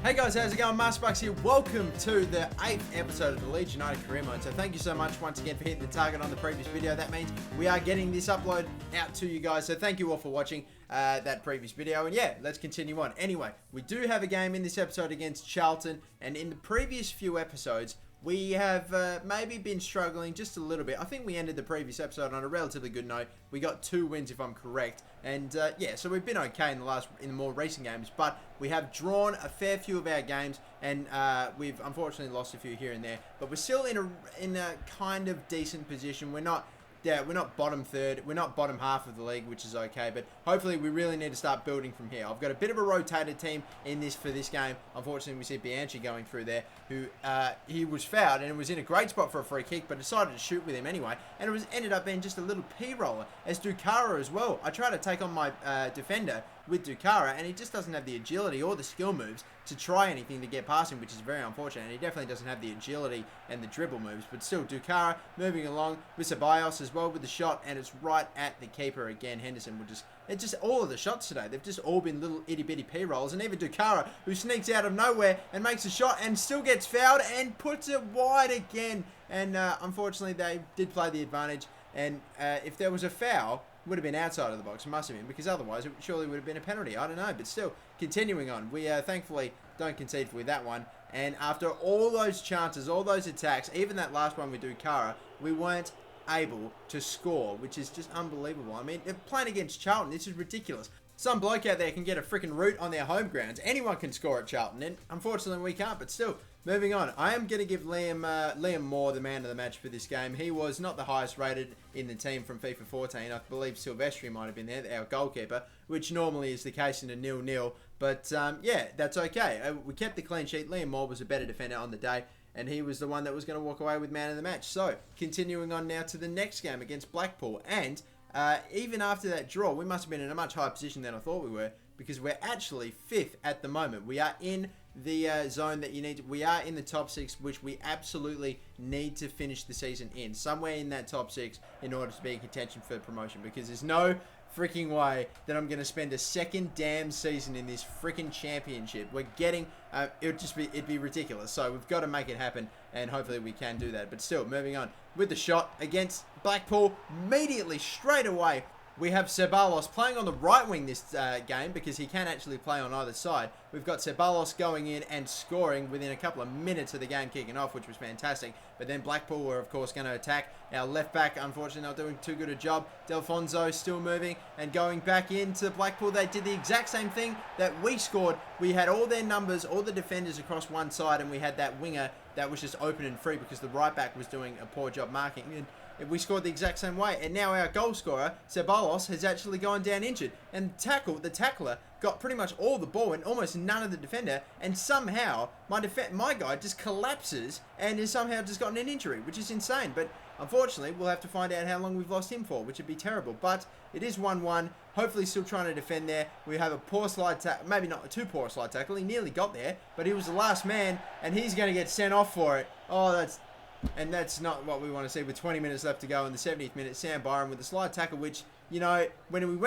Hey guys, how's it going? Masterbucks here. Welcome to the 8th episode of the Leeds United Career Mode. So thank you so much once again for hitting the target on the previous video. That means we are getting this upload out to you guys. So thank you all for watching that previous video. And yeah, let's continue on. Anyway, we do have a game in this episode against Charlton. And in the previous few episodes, we have maybe been struggling just a little bit. I think we ended the previous episode on a relatively good note. We got 2 wins if I'm correct. And yeah, so we've been okay in the more recent games, but we have drawn a fair few of our games, and we've unfortunately lost a few here and there. But we're still in a kind of decent position. We're not bottom third. We're not bottom half of the league, which is okay. But hopefully, we really need to start building from here. I've got a bit of a rotated team for this game. Unfortunately, we see Bianchi going through there, who he was fouled and it was in a great spot for a free kick, but decided to shoot with him anyway. And it ended up being just a little p-roller as Dukara as well. I try to take on my defender with Dukara, and he just doesn't have the agility or the skill moves to try anything to get past him, which is very unfortunate. And he definitely doesn't have the agility and the dribble moves. But still, Dukara moving along with Ceballos as well with the shot, and it's right at the keeper again. Henderson will just all of the shots today, they've just all been little itty bitty p-rolls, and even Dukara, who sneaks out of nowhere and makes a shot and still gets fouled and puts it wide again. And unfortunately, they did play the advantage. And if there was a foul, would have been outside of the box. It must have been, because otherwise it surely would have been a penalty. I don't know, but still, continuing on. We thankfully don't concede with that one. And after all those chances, all those attacks, even that last one with Dukara, we weren't able to score, which is just unbelievable. I mean, playing against Charlton, this is ridiculous. Some bloke out there can get a freaking root on their home grounds. Anyone can score at Charlton, and unfortunately we can't. But still, moving on. I am going to give Liam Moore the man of the match for this game. He was not the highest rated in the team from FIFA 14. I believe Silvestri might have been there, our goalkeeper, which normally is the case in a 0-0. But yeah, that's okay. We kept the clean sheet. Liam Moore was a better defender on the day, and he was the one that was going to walk away with man of the match. So, continuing on now to the next game against Blackpool. And even after that draw, we must have been in a much higher position than I thought we were, because we're actually 5th at the moment. We are in the zone that you need. We are in the top 6, which we absolutely need to finish the season in. Somewhere in that top 6 in order to be in contention for promotion, because there's no freaking way that I'm going to spend a second damn season in this freaking championship. We're getting, it'd be ridiculous. So we've got to make it happen, and hopefully we can do that. But still, moving on with the shot against Blackpool, immediately, straight away, we have Ceballos playing on the right wing this game, because he can actually play on either side. We've got Ceballos going in and scoring within a couple of minutes of the game kicking off, which was fantastic. But then Blackpool were, of course, going to attack. Our left back, unfortunately, not doing too good a job. Delfonso still moving and going back into Blackpool. They did the exact same thing that we scored. We had all their numbers, all the defenders across one side, and we had that winger that was just open and free because the right back was doing a poor job marking. And we scored the exact same way, and now our goal scorer, Ceballos, has actually gone down injured. And the tackler, got pretty much all the ball and almost none of the defender, and somehow my guy just collapses and has somehow just gotten an injury, which is insane. But unfortunately, we'll have to find out how long we've lost him for, which would be terrible. But it is 1-1. Hopefully still trying to defend there. We have a poor slide tackle, maybe not too poor slide tackle. He nearly got there, but he was the last man, and he's going to get sent off for it. Oh, that's not what we want to see with 20 minutes left to go in the 70th minute. Sam Byram with the slide tackle, which, you know, when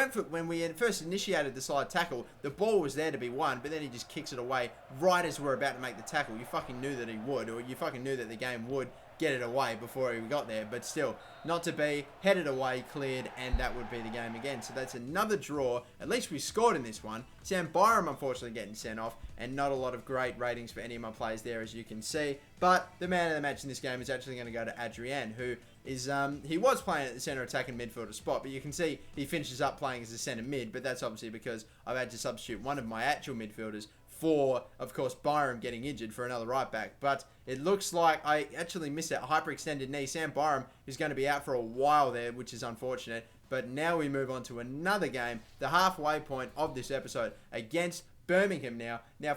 we first initiated the slide tackle, the ball was there to be won, but then he just kicks it away right as we're about to make the tackle. You fucking knew that he would, or you fucking knew that the game would get it away before he got there, but still, not to be, headed away, cleared, and that would be the game again. So that's another draw. At least we scored in this one. Sam Byram, unfortunately, getting sent off, and not a lot of great ratings for any of my players there, as you can see. But the man of the match in this game is actually going to go to Adrian, who is, he was playing at the centre attack and midfielder spot, but you can see he finishes up playing as a centre mid, but that's obviously because I've had to substitute one of my actual midfielders for, of course, Byram getting injured for another right back. But it looks like I actually missed that hyperextended knee. Sam Byram is going to be out for a while there, which is unfortunate. But now we move on to another game, the halfway point of this episode against Birmingham now. Now,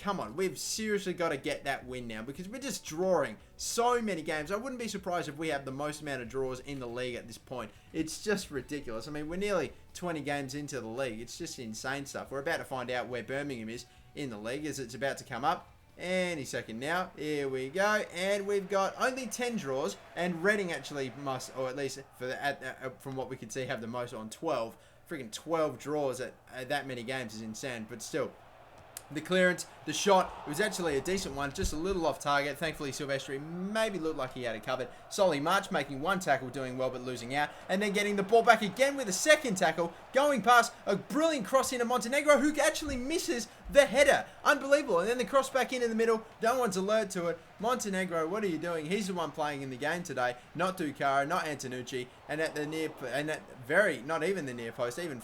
come on. We've seriously got to get that win now, because we're just drawing so many games. I wouldn't be surprised if we have the most amount of draws in the league at this point. It's just ridiculous. I mean, we're nearly 20 games into the league. It's just insane stuff. We're about to find out where Birmingham is in the league, as it's about to come up. Any second now. Here we go. And we've got only 10 draws. And Reading actually must, or at least from what we can see, have the most on 12. Freaking 12 draws at that many games is insane. But still, The clearance, the shot, it was actually a decent one, just a little off target. Thankfully, Silvestri maybe looked like he had it covered. Solly March making one tackle, doing well, but losing out. And then getting the ball back again with a second tackle, going past a brilliant cross into Montenegro, who actually misses the header. Unbelievable. And then the cross back in the middle. No one's alert to it. Montenegro, what are you doing? He's the one playing in the game today, not Dukara, not Antonucci, and not even the near post, even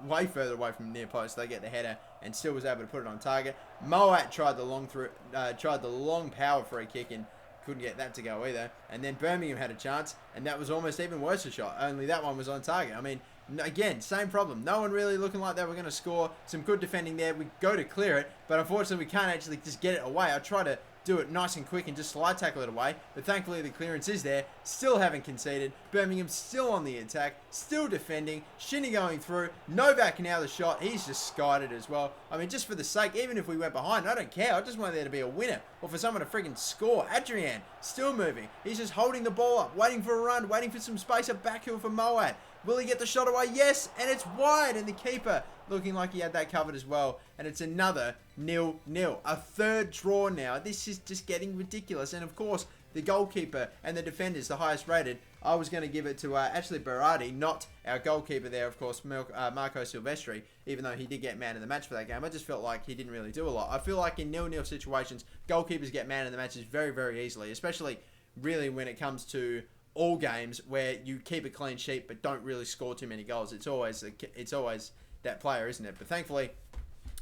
way further away from the near post, they get the header and still was able to put it on target. Moat tried the long power free kick and couldn't get that to go either. And then Birmingham had a chance, and that was almost even worse a shot. Only that one was on target. I mean, again, same problem. No one really looking like they were going to score. Some good defending there. We go to clear it, but unfortunately we can't actually just get it away. I try to do it nice and quick and just slide tackle it away, but thankfully the clearance is there. Still haven't conceded. Birmingham still on the attack, still defending. Shinny going through. Novak now the shot. He's just skied it as well. I mean, just for the sake, even if we went behind, I don't care. I just want there to be a winner or for someone to freaking score. Adrian still moving. He's just holding the ball up, waiting for a run, waiting for some space. A backheel for Moat. Will he get the shot away? Yes, and it's wide, and the keeper looking like he had that covered as well. And it's another 0-0. A third draw now. This is just getting ridiculous. And of course, the goalkeeper and the defenders, the highest rated, I was going to give it to actually Berardi, not our goalkeeper there, of course, Marco Silvestri, even though he did get man of the match for that game. I just felt like he didn't really do a lot. I feel like in 0-0 situations, goalkeepers get man of the matches very, very easily, especially really when it comes to all games where you keep a clean sheet but don't really score too many goals. It's always that player, isn't it? But thankfully,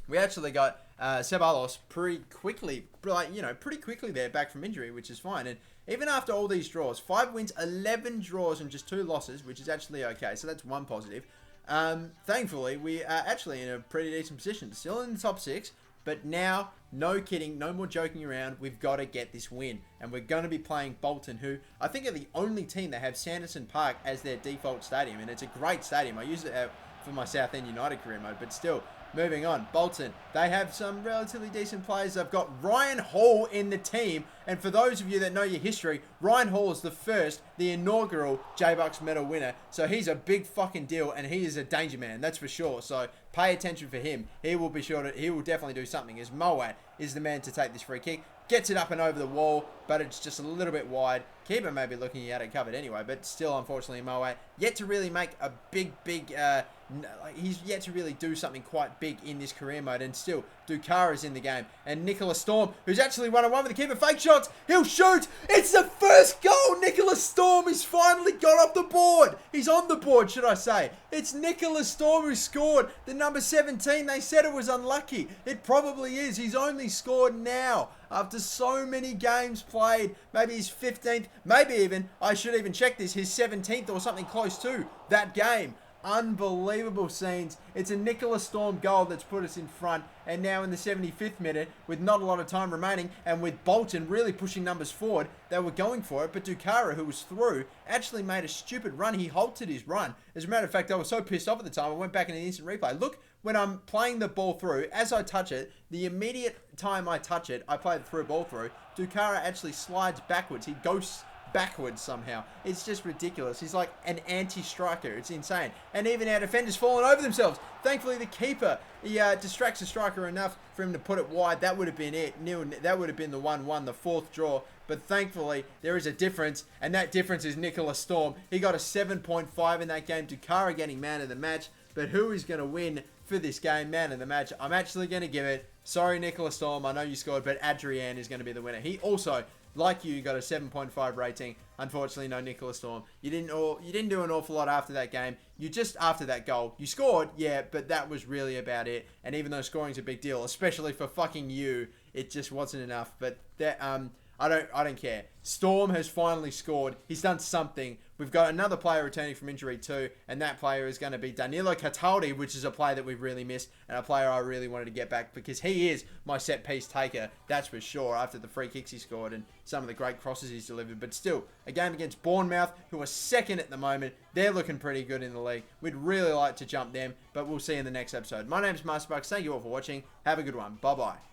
we actually got Ceballos pretty quickly there back from injury, which is fine. And even after all these draws, 5 wins, 11 draws, and just 2 losses, which is actually okay. So that's one positive. Thankfully, we are actually in a pretty decent position. Still in the top 6, but now, no kidding, no more joking around. We've got to get this win. And we're going to be playing Bolton, who I think are the only team that have Sanderson Park as their default stadium. And it's a great stadium. I use it for my Southend United career mode, but still. Moving on, Bolton. They have some relatively decent players. They've got Ryan Hall in the team. And for those of you that know your history, Ryan Hall is the inaugural J-Bucks medal winner. So he's a big fucking deal, and he is a danger man, that's for sure. So pay attention for him. He will definitely do something, as Moat is the man to take this free kick. Gets it up and over the wall, but it's just a little bit wide. Keeper may be looking at it covered anyway, but still, unfortunately, Moat yet to really make a he's yet to really do something quite big in this career mode. And still, Dukara's in the game. And Nicholas Storm, who's actually 1-on-1 with the keeper. Fake shots. He'll shoot. It's the first goal. Nicholas Storm has finally got off the board. He's on the board, should I say. It's Nicholas Storm who scored. The number 17, they said it was unlucky. It probably is. He's only scored now after so many games played. Maybe his 15th, maybe even, I should even check this, his 17th or something close to that game. Unbelievable scenes. It's a Nicholas Storm goal that's put us in front, and now in the 75th minute, with not a lot of time remaining, and with Bolton really pushing numbers forward, they were going for it, but Dukara, who was through, actually made a stupid run. He halted his run. As a matter of fact, I was so pissed off at the time, I went back in an instant replay. Look, when I'm playing the ball through, as I touch it, the immediate time I touch it, I play the through ball through, Dukara actually slides backwards. He goes backwards somehow. It's just ridiculous. He's like an anti-striker. It's insane. And even our defenders falling over themselves. Thankfully, the keeper, he distracts the striker enough for him to put it wide. That would have been it. That would have been the 1-1, the 4th draw. But thankfully, there is a difference, and that difference is Nicholas Storm. He got a 7.5 in that game. Dukara getting man of the match. But who is going to win for this game, man of the match? I'm actually going to give it, sorry Nicholas Storm, I know you scored, but Adrian is going to be the winner. He also, like you, got a 7.5 rating. Unfortunately, no Nicholas Storm. You didn't do an awful lot after that game. You just, after that goal, you scored, yeah, but that was really about it. And even though scoring's a big deal, especially for fucking you, it just wasn't enough. But that, I don't care. Storm has finally scored. He's done something. We've got another player returning from injury too, and that player is going to be Danilo Cataldi, which is a player that we've really missed, and a player I really wanted to get back because he is my set piece taker, that's for sure, after the free kicks he scored and some of the great crosses he's delivered. But still, a game against Bournemouth, who are second at the moment. They're looking pretty good in the league. We'd really like to jump them, but we'll see in the next episode. My name's Master Bucks. Thank you all for watching. Have a good one. Bye-bye.